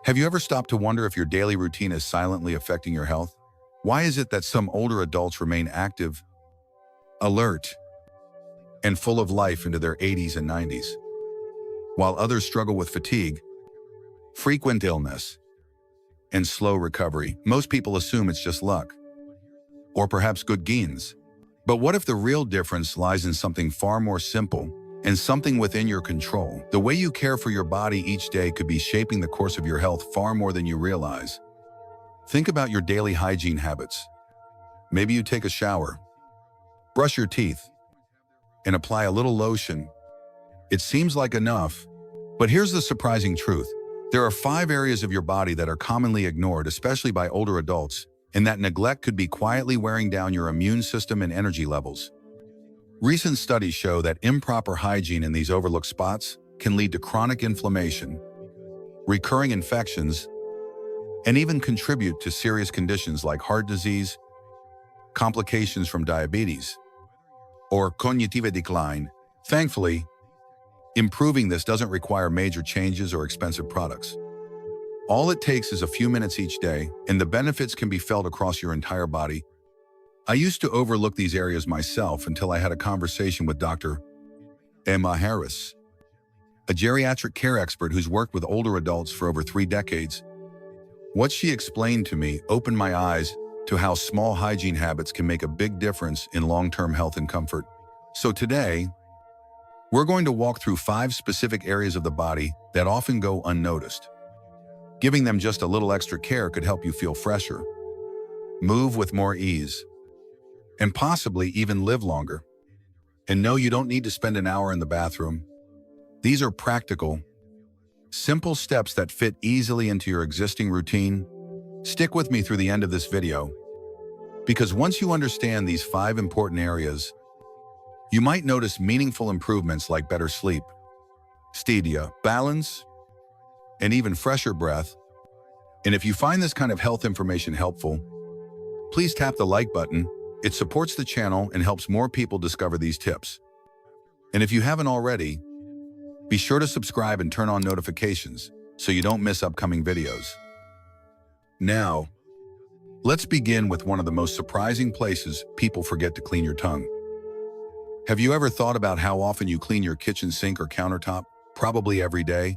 Have you ever stopped to wonder if your daily routine is silently affecting your health? Why is it that some older adults remain active, alert, and full of life into their 80s and 90s, while others struggle with fatigue, frequent illness, and slow recovery? Most people assume it's just luck, or perhaps good genes. But what if the real difference lies in something far more simple and something within your control? The way you care for your body each day could be shaping the course of your health far more than you realize. Think about your daily hygiene habits. Maybe you take a shower, brush your teeth, and apply a little lotion. It seems like enough, but here's the surprising truth. There are 5 areas of your body that are commonly ignored, especially by older adults, and that neglect could be quietly wearing down your immune system and energy levels. Recent studies show that improper hygiene in these overlooked spots can lead to chronic inflammation, recurring infections, and even contribute to serious conditions like heart disease, complications from diabetes, or cognitive decline. Thankfully, improving this doesn't require major changes or expensive products. All it takes is a few minutes each day, and the benefits can be felt across your entire body. I used to overlook these areas myself until I had a conversation with Dr. Emma Harris, a geriatric care expert who's worked with older adults for over 3 decades. What she explained to me opened my eyes to how small hygiene habits can make a big difference in long-term health and comfort. So today, we're going to walk through 5 specific areas of the body that often go unnoticed. Giving them just a little extra care could help you feel fresher, move with more ease, and possibly even live longer. And no, you don't need to spend an hour in the bathroom. These are practical, simple steps that fit easily into your existing routine. Stick with me through the end of this video, because once you understand these 5 important areas, you might notice meaningful improvements like better sleep, steadier balance, and even fresher breath. And if you find this kind of health information helpful, please tap the like button. It supports the channel and helps more people discover these tips. And if you haven't already, be sure to subscribe and turn on notifications so you don't miss upcoming videos. Now, let's begin with one of the most surprising places people forget to clean your tongue. Have you ever thought about how often you clean your kitchen sink or countertop? Probably every day.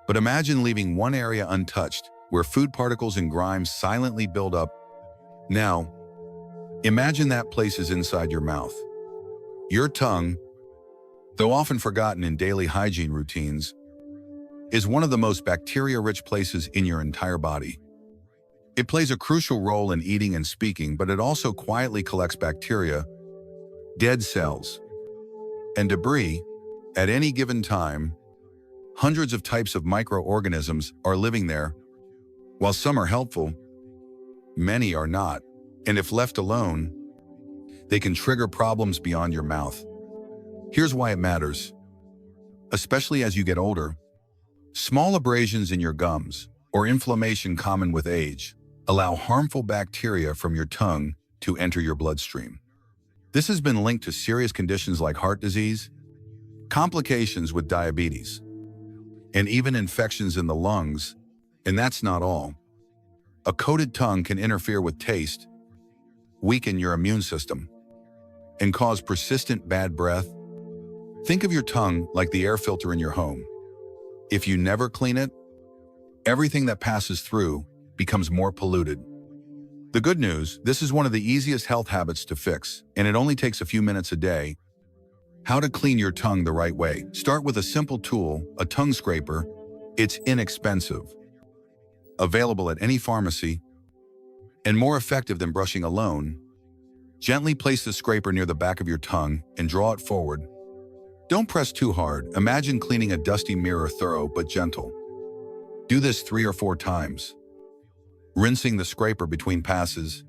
But imagine leaving one area untouched, where food particles and grime silently build up. Now, imagine that place is inside your mouth. Your tongue, though often forgotten in daily hygiene routines, is one of the most bacteria-rich places in your entire body. It plays a crucial role in eating and speaking, but it also quietly collects bacteria, dead cells, and debris. At any given time, hundreds of types of microorganisms are living there. While some are helpful, many are not. And if left alone, they can trigger problems beyond your mouth. Here's why it matters. Especially as you get older, small abrasions in your gums or inflammation common with age allow harmful bacteria from your tongue to enter your bloodstream. This has been linked to serious conditions like heart disease, complications with diabetes, and even infections in the lungs. And that's not all. A coated tongue can interfere with taste, weaken your immune system, and cause persistent bad breath. Think of your tongue like the air filter in your home. If you never clean it, everything that passes through becomes more polluted. The good news, this is one of the easiest health habits to fix, and it only takes a few minutes a day. How to clean your tongue the right way. Start with a simple tool, a tongue scraper. It's inexpensive, available at any pharmacy, and more effective than brushing alone. Gently place the scraper near the back of your tongue and draw it forward. Don't press too hard. Imagine cleaning a dusty mirror, thorough but gentle. Do this 3 or 4 times, rinsing the scraper between passes.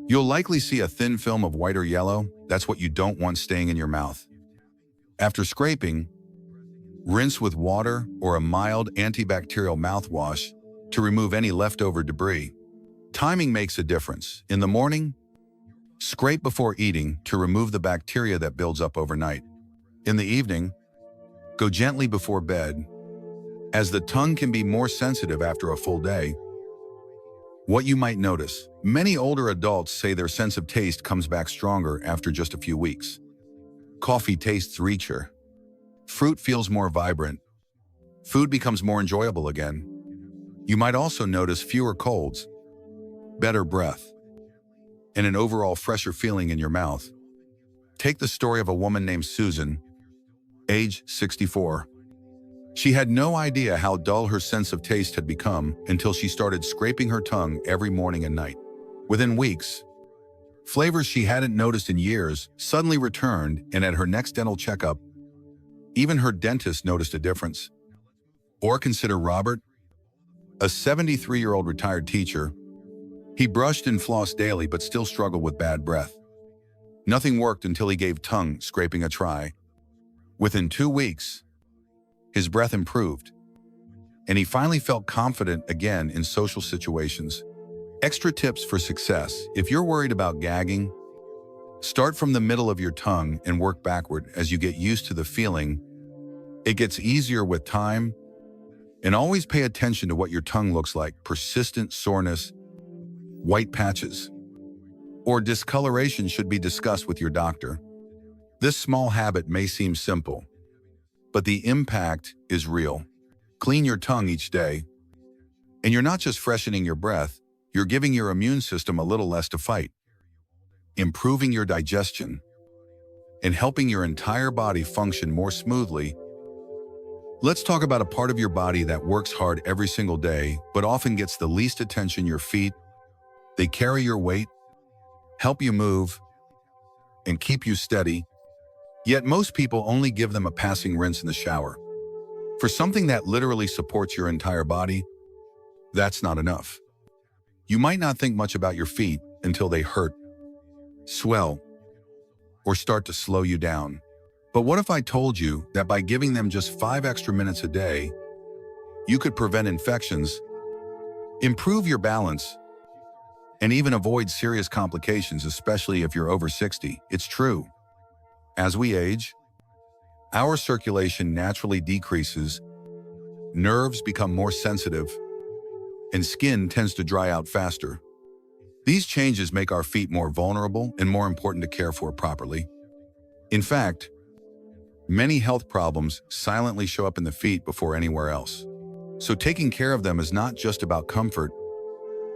You'll likely see a thin film of white or yellow. That's what you don't want staying in your mouth. After scraping, rinse with water or a mild antibacterial mouthwash to remove any leftover debris. Timing makes a difference. In the morning, scrape before eating to remove the bacteria that builds up overnight. In the evening, go gently before bed, as the tongue can be more sensitive after a full day. What you might notice: many older adults say their sense of taste comes back stronger after just a few weeks. Coffee tastes richer. Fruit feels more vibrant. Food becomes more enjoyable again. You might also notice fewer colds, better breath, and an overall fresher feeling in your mouth. Take the story of a woman named Susan, age 64. She had no idea how dull her sense of taste had become until she started scraping her tongue every morning and night. Within weeks, flavors she hadn't noticed in years suddenly returned, and at her next dental checkup, even her dentist noticed a difference. Or consider Robert, a 73-year-old retired teacher. He brushed and flossed daily but still struggled with bad breath. Nothing worked until he gave tongue scraping a try. Within 2 weeks, his breath improved, and he finally felt confident again in social situations. Extra tips for success: if you're worried about gagging, start from the middle of your tongue and work backward as you get used to the feeling. It gets easier with time. And always pay attention to what your tongue looks like: persistent soreness, white patches, or discoloration should be discussed with your doctor. This small habit may seem simple, but the impact is real. Clean your tongue each day, and you're not just freshening your breath, you're giving your immune system a little less to fight, improving your digestion, and helping your entire body function more smoothly. Let's talk about a part of your body that works hard every single day, but often gets the least attention: your feet. They carry your weight, help you move, and keep you steady. Yet most people only give them a passing rinse in the shower. For something that literally supports your entire body, that's not enough. You might not think much about your feet until they hurt, swell, or start to slow you down. But what if I told you that by giving them just 5 extra minutes a day, you could prevent infections, improve your balance, and even avoid serious complications, especially if you're over 60? It's true. As we age, our circulation naturally decreases, nerves become more sensitive, and skin tends to dry out faster. These changes make our feet more vulnerable and more important to care for properly. In fact, many health problems silently show up in the feet before anywhere else. So taking care of them is not just about comfort,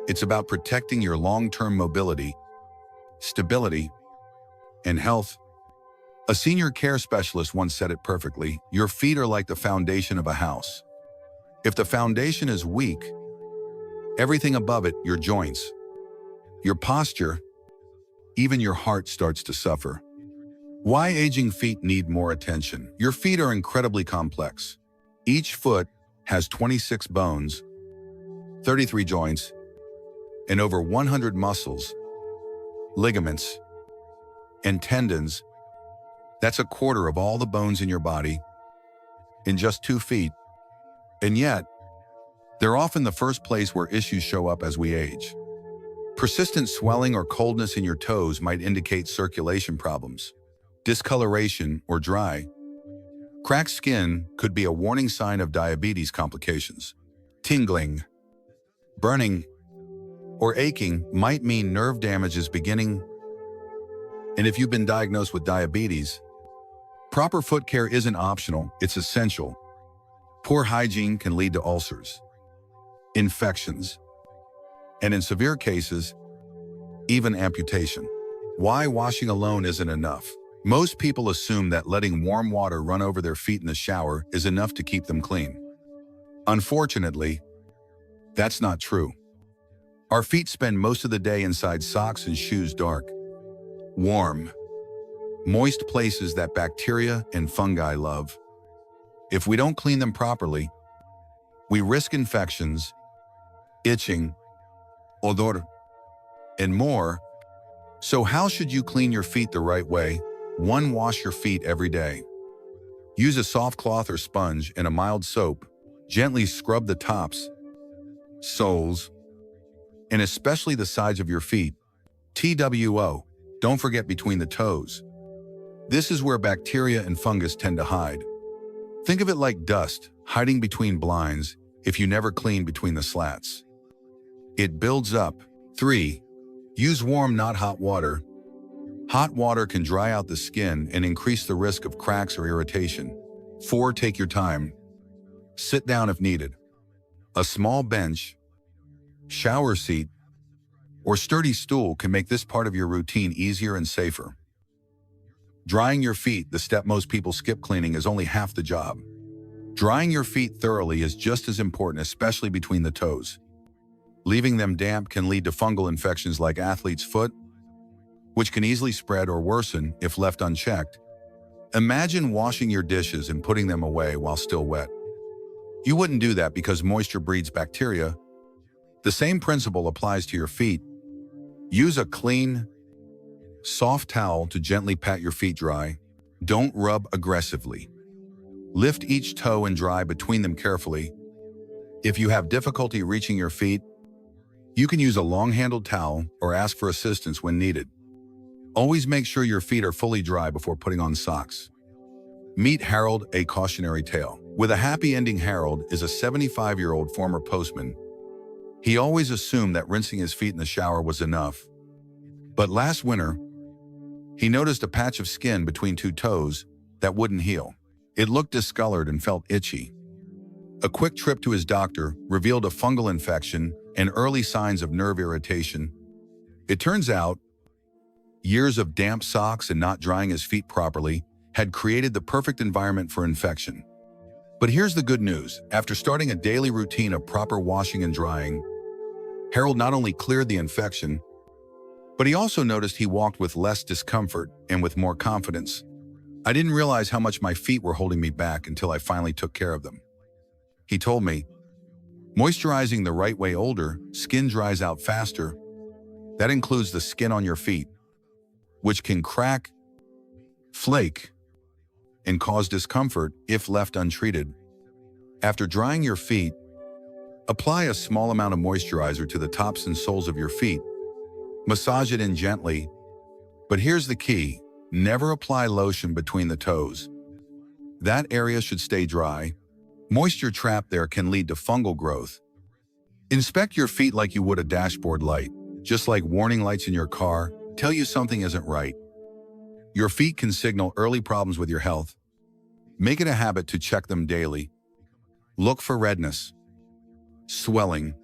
it's about protecting your long-term mobility, stability, and health. A senior care specialist once said it perfectly: your feet are like the foundation of a house. If the foundation is weak, everything above it, your joints, your posture, even your heart starts to suffer. Why aging feet need more attention? Your feet are incredibly complex. Each foot has 26 bones, 33 joints, and over 100 muscles, ligaments, and tendons. That's a quarter of all the bones in your body in just 2 feet. And yet, they're often the first place where issues show up as we age. Persistent swelling or coldness in your toes might indicate circulation problems. Discoloration or dry, cracked skin could be a warning sign of diabetes complications. Tingling, burning, or aching might mean nerve damage is beginning. And if you've been diagnosed with diabetes, proper foot care isn't optional, it's essential. Poor hygiene can lead to ulcers, infections, and in severe cases, even amputation. Why washing alone isn't enough? Most people assume that letting warm water run over their feet in the shower is enough to keep them clean. Unfortunately, that's not true. Our feet spend most of the day inside socks and shoes, dark, warm, moist places that bacteria and fungi love. If we don't clean them properly, we risk infections, itching, odor, and more. So how should you clean your feet the right way? 1. Wash your feet every day. Use a soft cloth or sponge and a mild soap. Gently scrub the tops, soles, and especially the sides of your feet. TWO. Don't forget between the toes. This is where bacteria and fungus tend to hide. Think of it like dust. hiding between blinds if you never clean between the slats. It builds up. 3. Use warm, not hot water. Hot water can dry out the skin and increase the risk of cracks or irritation. 4. Take your time. Sit down if needed. A small bench, shower seat, or sturdy stool can make this part of your routine easier and safer. Drying your feet, the step most people skip cleaning, is only half the job. Drying your feet thoroughly is just as important, especially between the toes. Leaving them damp can lead to fungal infections like athlete's foot, which can easily spread or worsen if left unchecked. Imagine washing your dishes and putting them away while still wet. You wouldn't do that because moisture breeds bacteria. The same principle applies to your feet. Use a clean, soft towel to gently pat your feet dry. Don't rub aggressively. Lift each toe and dry between them carefully. If you have difficulty reaching your feet, you can use a long-handled towel or ask for assistance when needed. Always make sure your feet are fully dry before putting on socks. Meet Harold, a cautionary tale. With a happy ending, Harold is a 75-year-old former postman. He always assumed that rinsing his feet in the shower was enough. But last winter, he noticed a patch of skin between 2 toes that wouldn't heal. It looked discolored and felt itchy. A quick trip to his doctor revealed a fungal infection and early signs of nerve irritation. It turns out, years of damp socks and not drying his feet properly had created the perfect environment for infection. But here's the good news. After starting a daily routine of proper washing and drying, Harold not only cleared the infection, but he also noticed he walked with less discomfort and with more confidence. I didn't realize how much my feet were holding me back until I finally took care of them. He told me, moisturizing the right way, older skin dries out faster. That includes the skin on your feet, which can crack, flake, and cause discomfort if left untreated. After drying your feet, apply a small amount of moisturizer to the tops and soles of your feet. Massage it in gently, but here's the key: never apply lotion between the toes. That area should stay dry. Moisture trapped there can lead to fungal growth. Inspect your feet like you would a dashboard light. Just like warning lights in your car tell you something isn't right, your feet can signal early problems with your health. Make it a habit to check them daily. Look for redness, swelling,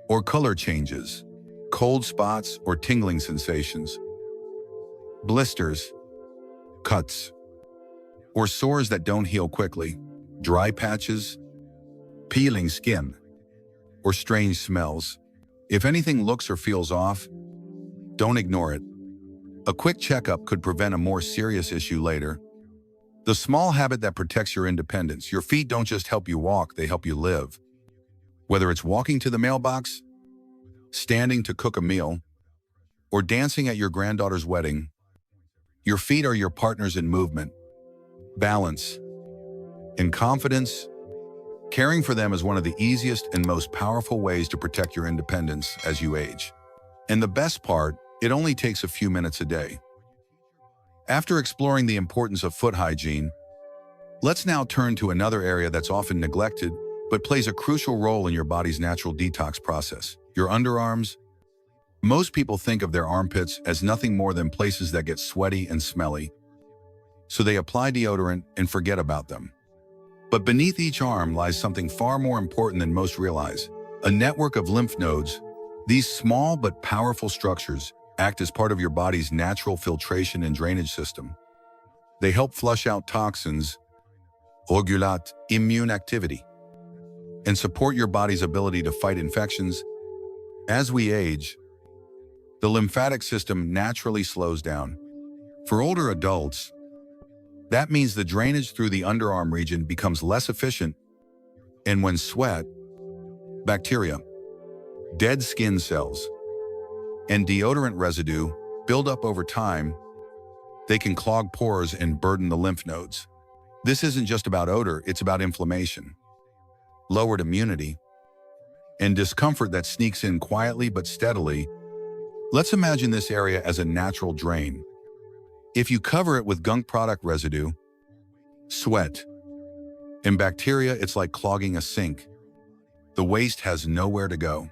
or color changes, cold spots or tingling sensations, blisters, cuts, or sores that don't heal quickly, dry patches, peeling skin, or strange smells. If anything looks or feels off, don't ignore it. A quick checkup could prevent a more serious issue later. The small habit that protects your independence. Your feet don't just help you walk, they help you live. Whether it's walking to the mailbox, standing to cook a meal, or dancing at your granddaughter's wedding, your feet are your partners in movement, balance, and confidence. Caring for them is one of the easiest and most powerful ways to protect your independence as you age. And the best part, it only takes a few minutes a day. After exploring the importance of foot hygiene, let's now turn to another area that's often neglected but plays a crucial role in your body's natural detox process: your underarms. Most people think of their armpits as nothing more than places that get sweaty and smelly, so they apply deodorant and forget about them. But beneath each arm lies something far more important than most realize: a network of lymph nodes. These small but powerful structures act as part of your body's natural filtration and drainage system. They help flush out toxins, regulate immune activity, and support your body's ability to fight infections. As we age, the lymphatic system naturally slows down. For older adults, that means the drainage through the underarm region becomes less efficient, and when sweat, bacteria, dead skin cells, and deodorant residue build up over time, they can clog pores and burden the lymph nodes. This isn't just about odor, it's about inflammation, lowered immunity, and discomfort that sneaks in quietly but steadily. Let's imagine this area as a natural drain. If you cover it with gunk product residue, sweat, In bacteria, it's like clogging a sink. The waste has nowhere to go.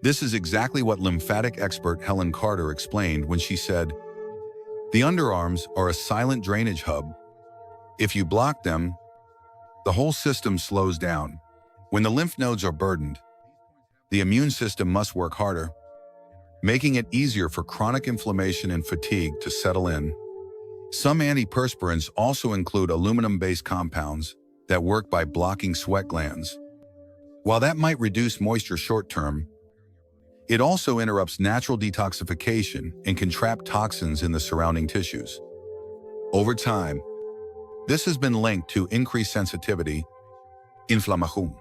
This is exactly what lymphatic expert Helen Carter explained when she said, "The underarms are a silent drainage hub. If you block them, the whole system slows down. When the lymph nodes are burdened, the immune system must work harder, making it easier for chronic inflammation and fatigue to settle in." Some antiperspirants also include aluminum-based compounds that work by blocking sweat glands. While that might reduce moisture short-term, it also interrupts natural detoxification and can trap toxins in the surrounding tissues. Over time, this has been linked to increased sensitivity, inflammation,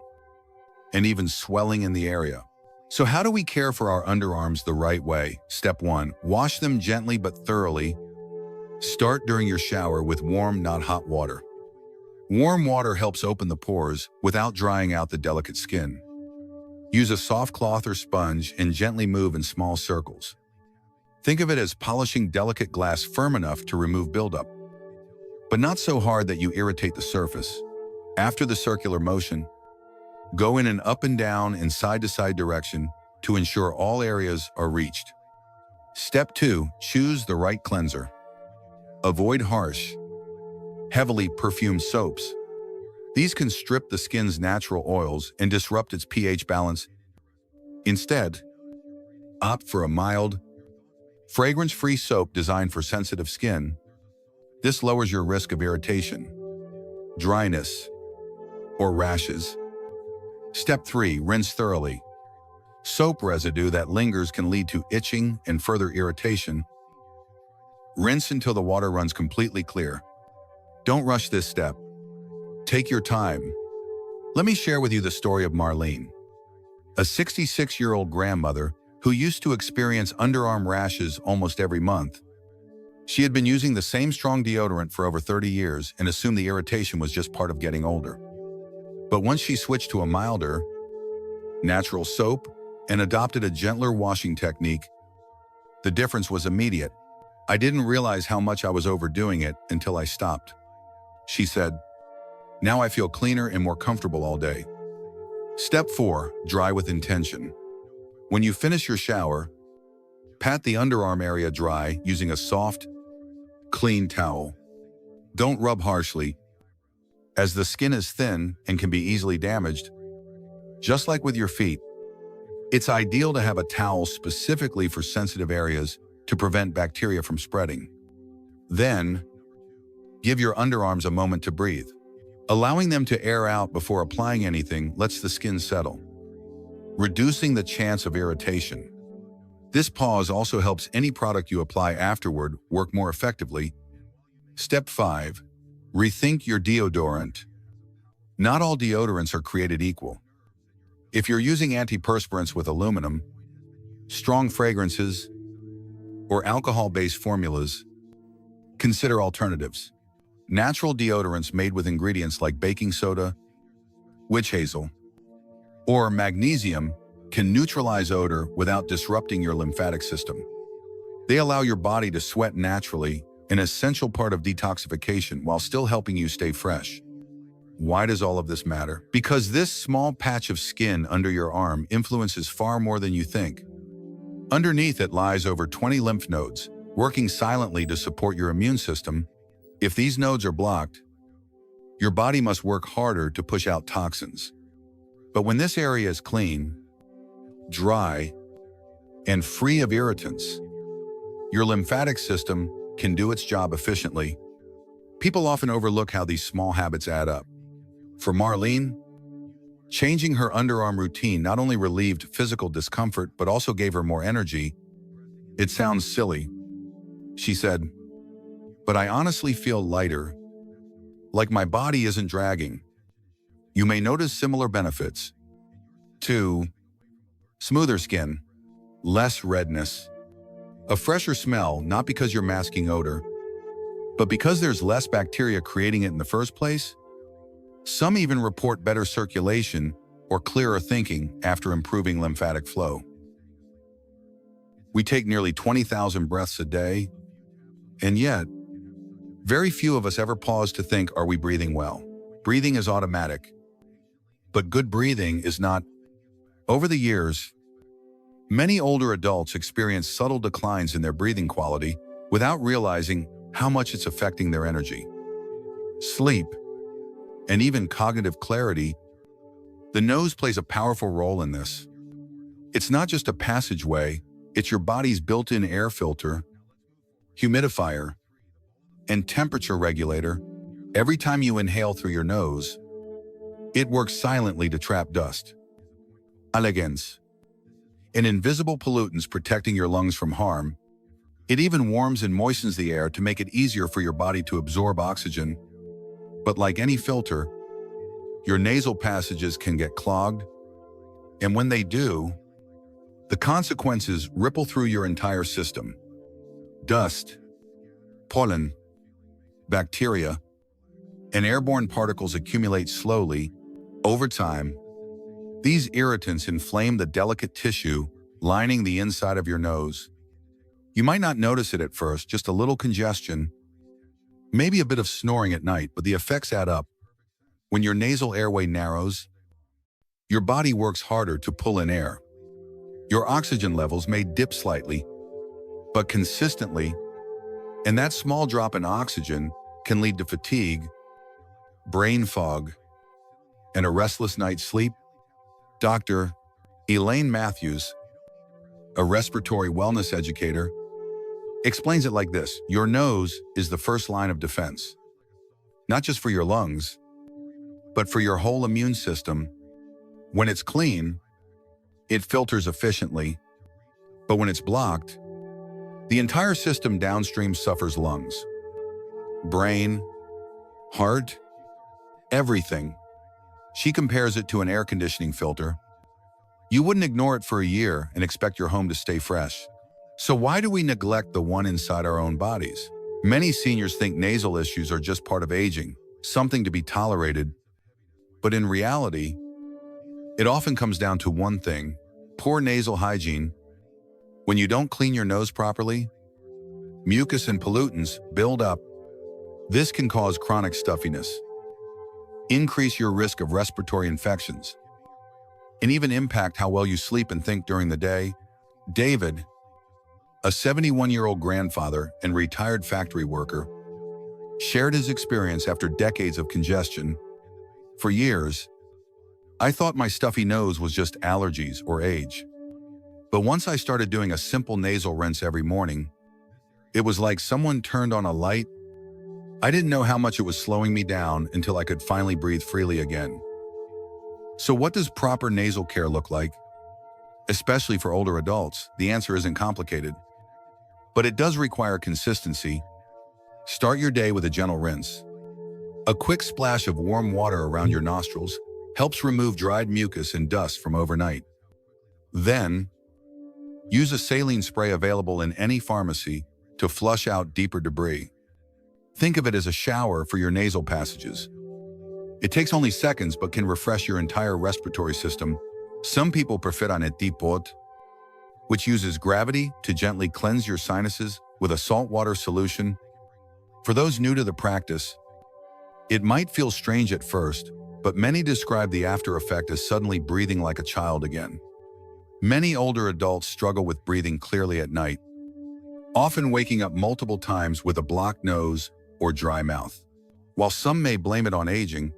and even swelling in the area. So how do we care for our underarms the right way? Step 1. Wash them gently but thoroughly. Start during your shower with warm, not hot water. Warm water helps open the pores without drying out the delicate skin. Use a soft cloth or sponge and gently move in small circles. Think of it as polishing delicate glass firm enough to remove buildup, but not so hard that you irritate the surface. After the circular motion, go in an up and down and side-to-side direction to ensure all areas are reached. Step 2. Choose the right cleanser. Avoid harsh, heavily perfumed soaps. These can strip the skin's natural oils and disrupt its pH balance. Instead, opt for a mild, fragrance-free soap designed for sensitive skin. This lowers your risk of irritation, dryness, or rashes. Step 3. Rinse thoroughly. Soap residue that lingers can lead to itching and further irritation. Rinse until the water runs completely clear. Don't rush this step. Take your time. Let me share with you the story of Marlene, a 66-year-old grandmother who used to experience underarm rashes almost every month. She had been using the same strong deodorant for over 30 years and assumed the irritation was just part of getting older. But once she switched to a milder, natural soap and adopted a gentler washing technique, the difference was immediate. "I didn't realize how much I was overdoing it until I stopped," she said. "Now I feel cleaner and more comfortable all day." Step 4. Dry with intention. When you finish your shower, pat the underarm area dry using a soft, clean towel. Don't rub harshly, as the skin is thin and can be easily damaged. Just like with your feet, it's ideal to have a towel specifically for sensitive areas to prevent bacteria from spreading. Then, give your underarms a moment to breathe. Allowing them to air out before applying anything lets the skin settle, reducing the chance of irritation. This pause also helps any product you apply afterward work more effectively. Step 5. Rethink your deodorant. Not all deodorants are created equal. If you're using antiperspirants with aluminum, strong fragrances, or alcohol-based formulas, consider alternatives. Natural deodorants made with ingredients like baking soda, witch hazel, or magnesium can neutralize odor without disrupting your lymphatic system. They allow your body to sweat naturally, an essential part of detoxification, while still helping you stay fresh. Why does all of this matter? Because this small patch of skin under your arm influences far more than you think. Underneath it lies over 20 lymph nodes, working silently to support your immune system. If these nodes are blocked, your body must work harder to push out toxins. But when this area is clean, dry, and free of irritants, your lymphatic system can do its job efficiently. People often overlook how these small habits add up. For Marlene, changing her underarm routine not only relieved physical discomfort but also gave her more energy. "It sounds silly," she said, "but I honestly feel lighter, like my body isn't dragging." You may notice similar benefits. 2. Smoother skin, less redness. A fresher smell, not because you're masking odor, but because there's less bacteria creating it in the first place. Some even report better circulation or clearer thinking after improving lymphatic flow. We take nearly 20,000 breaths a day, and yet, very few of us ever pause to think, are we breathing well? breathing is automatic. But good breathing is not. Over the years, many older adults experience subtle declines in their breathing quality without realizing how much it's affecting their energy, sleep, and even cognitive clarity. The nose plays a powerful role in this. It's not just a passageway, it's your body's built-in air filter, humidifier, and temperature regulator. Every time you inhale through your nose, it works silently to trap dust, allergens, and invisible pollutants, protecting your lungs from harm. It even warms and moistens the air to make it easier for your body to absorb oxygen. But like any filter, your nasal passages can get clogged, and when they do, the consequences ripple through your entire system. Dust, pollen, bacteria, and airborne particles accumulate slowly. Over time, these irritants inflame the delicate tissue lining the inside of your nose. You might not notice it at first, just a little congestion, maybe a bit of snoring at night, but the effects add up. When your nasal airway narrows, your body works harder to pull in air. Your oxygen levels may dip slightly, but consistently, and that small drop in oxygen can lead to fatigue, brain fog, and a restless night's sleep. Dr. Elaine Matthews, a respiratory wellness educator, explains it like this: your nose is the first line of defense, not just for your lungs, but for your whole immune system. When it's clean, it filters efficiently, but when it's blocked, the entire system downstream suffers: lungs, brain, heart, everything. She compares it to an air conditioning filter. You wouldn't ignore it for a year and expect your home to stay fresh. So why do we neglect the one inside our own bodies? Many seniors think nasal issues are just part of aging, something to be tolerated. But in reality, it often comes down to one thing: poor nasal hygiene. When you don't clean your nose properly, mucus and pollutants build up. This can cause chronic stuffiness, increase your risk of respiratory infections, and even impact how well you sleep and think during the day. David, a 71-year-old grandfather and retired factory worker, shared his experience after decades of congestion. For years, I thought my stuffy nose was just allergies or age. But once I started doing a simple nasal rinse every morning, it was like someone turned on a light. I didn't know how much it was slowing me down until I could finally breathe freely again. So what does proper nasal care look like? Especially for older adults, the answer isn't complicated. But it does require consistency. Start your day with a gentle rinse. A quick splash of warm water around your nostrils helps remove dried mucus and dust from overnight. Then, use a saline spray available in any pharmacy to flush out deeper debris. Think of it as a shower for your nasal passages. It takes only seconds but can refresh your entire respiratory system. Some people prefer un pot, which uses gravity to gently cleanse your sinuses with a saltwater solution. For those new to the practice, it might feel strange at first, but many describe the after effect as suddenly breathing like a child again. Many older adults struggle with breathing clearly at night, often waking up multiple times with a blocked nose or dry mouth. While some may blame it on aging,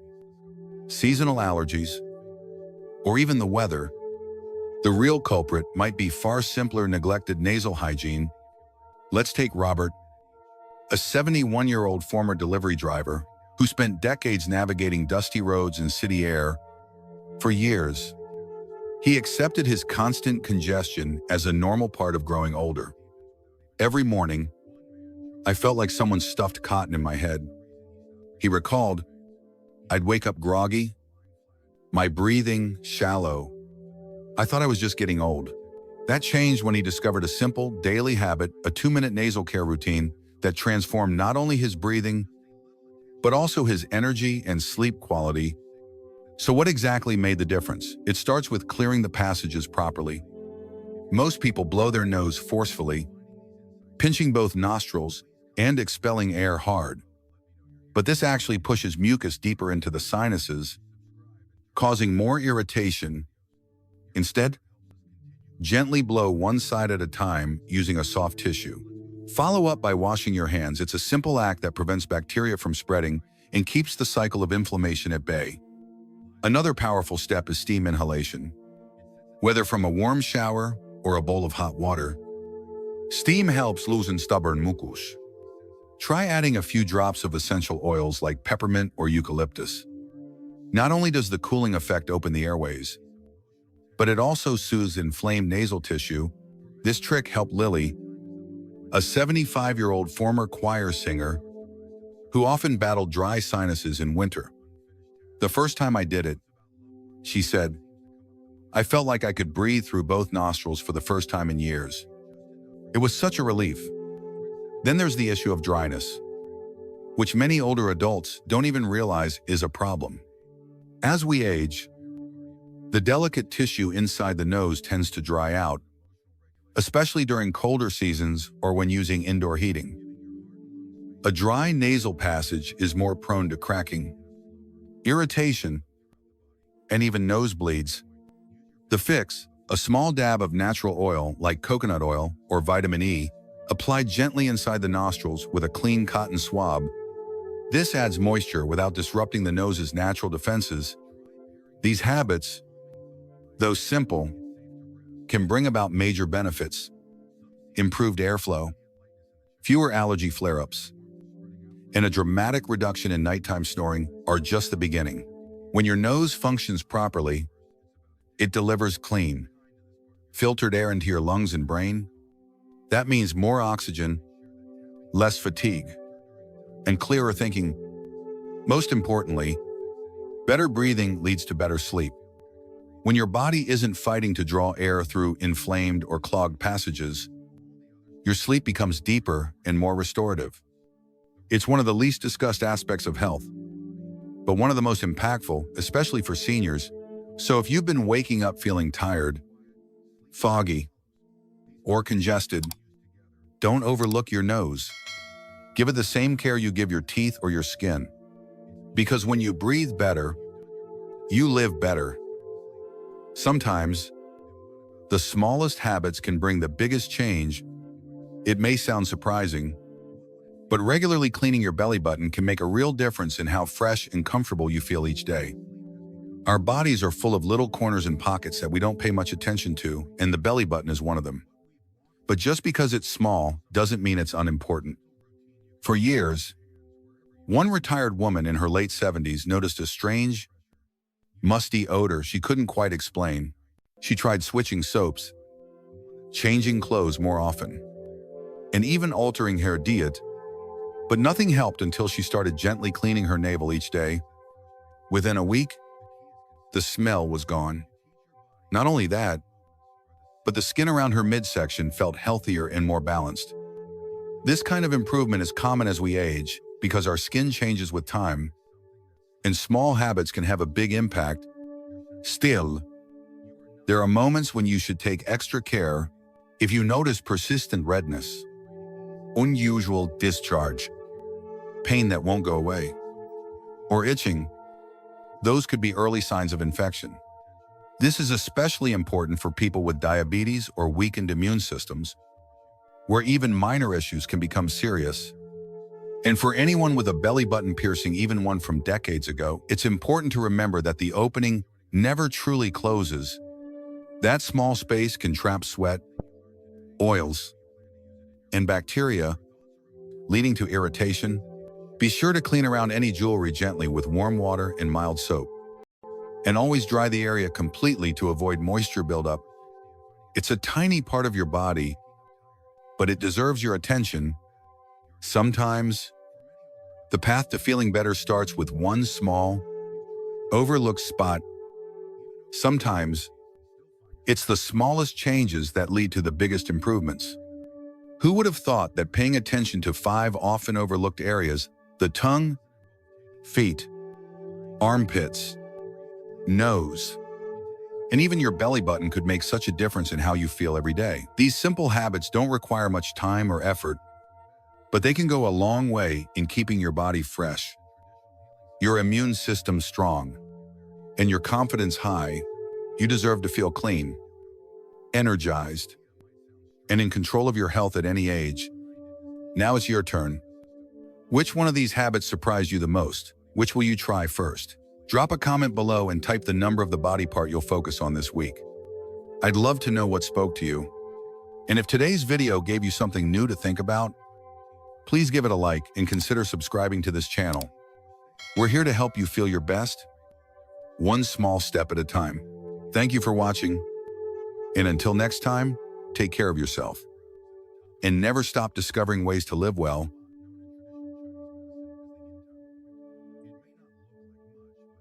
seasonal allergies, or even the weather, the real culprit might be far simpler: neglected nasal hygiene. Let's take Robert, a 71-year-old former delivery driver who spent decades navigating dusty roads and city air. For years, he accepted his constant congestion as a normal part of growing older. Every morning, I felt like someone stuffed cotton in my head. He recalled, I'd wake up groggy, my breathing shallow. I thought I was just getting old. That changed when he discovered a simple daily habit, a 2-minute nasal care routine that transformed not only his breathing, but also his energy and sleep quality. So what exactly made the difference? It starts with clearing the passages properly. Most people blow their nose forcefully, pinching both nostrils and expelling air hard. but this actually pushes mucus deeper into the sinuses, causing more irritation. Instead, gently blow one side at a time using a soft tissue. Follow up by washing your hands. It's a simple act that prevents bacteria from spreading and keeps the cycle of inflammation at bay. Another powerful step is steam inhalation. Whether from a warm shower or a bowl of hot water, steam helps loosen stubborn mucus. Try adding a few drops of essential oils like peppermint or eucalyptus. Not only does the cooling effect open the airways, but it also soothes inflamed nasal tissue. This trick helped Lily, a 75-year-old former choir singer who often battled dry sinuses in winter. The first time I did it, she said, I felt like I could breathe through both nostrils for the first time in years. It was such a relief. Then there's the issue of dryness, which many older adults don't even realize is a problem. As we age, the delicate tissue inside the nose tends to dry out, especially during colder seasons or when using indoor heating. A dry nasal passage is more prone to cracking, irritation, and even nosebleeds. The fix, a small dab of natural oil like coconut oil or vitamin E, applied gently inside the nostrils with a clean cotton swab. This adds moisture without disrupting the nose's natural defenses. These habits, though simple, can bring about major benefits. Improved airflow, fewer allergy flare-ups, and a dramatic reduction in nighttime snoring are just the beginning. When your nose functions properly, it delivers clean, filtered air into your lungs and brain. That means more oxygen, less fatigue, and clearer thinking. Most importantly, better breathing leads to better sleep. When your body isn't fighting to draw air through inflamed or clogged passages, your sleep becomes deeper and more restorative. It's one of the least discussed aspects of health, but one of the most impactful, especially for seniors. So if you've been waking up feeling tired, foggy, or congested, don't overlook your nose. Give it the same care you give your teeth or your skin. Because when you breathe better, you live better. Sometimes, the smallest habits can bring the biggest change. It may sound surprising, but regularly cleaning your belly button can make a real difference in how fresh and comfortable you feel each day. Our bodies are full of little corners and pockets that we don't pay much attention to, and the belly button is one of them. But just because it's small doesn't mean it's unimportant. For years, one retired woman in her late 70s noticed a strange, musty odor she couldn't quite explain. She tried switching soaps, changing clothes more often, and even altering her diet, but nothing helped until she started gently cleaning her navel each day. Within a week, the smell was gone. Not only that, but the skin around her midsection felt healthier and more balanced. This kind of improvement is common as we age because our skin changes with time, and small habits can have a big impact. Still, there are moments when you should take extra care. If you notice persistent redness, unusual discharge, pain that won't go away, or itching, those could be early signs of infection. This is especially important for people with diabetes or weakened immune systems, where even minor issues can become serious. And for anyone with a belly button piercing, even one from decades ago, it's important to remember that the opening never truly closes. That small space can trap sweat, oils, and bacteria, leading to irritation. Be sure to clean around any jewelry gently with warm water and mild soap. And always dry the area completely to avoid moisture buildup. It's a tiny part of your body, but it deserves your attention. Sometimes, the path to feeling better starts with one small, overlooked spot. Sometimes, it's the smallest changes that lead to the biggest improvements. Who would have thought that paying attention to 5 often overlooked areas, the tongue, feet, armpits, nose, and even your belly button could make such a difference in how you feel every day? These simple habits don't require much time or effort, but they can go a long way in keeping your body fresh. your immune system strong, and your confidence high, you deserve to feel clean, energized, and in control of your health at any age. Now it's your turn. Which one of these habits surprised you the most? Which will you try first? Drop a comment below and type the number of the body part you'll focus on this week. I'd love to know what spoke to you. And if today's video gave you something new to think about, please give it a like and consider subscribing to this channel. We're here to help you feel your best, one small step at a time. Thank you for watching, and until next time, take care of yourself. And never stop discovering ways to live well,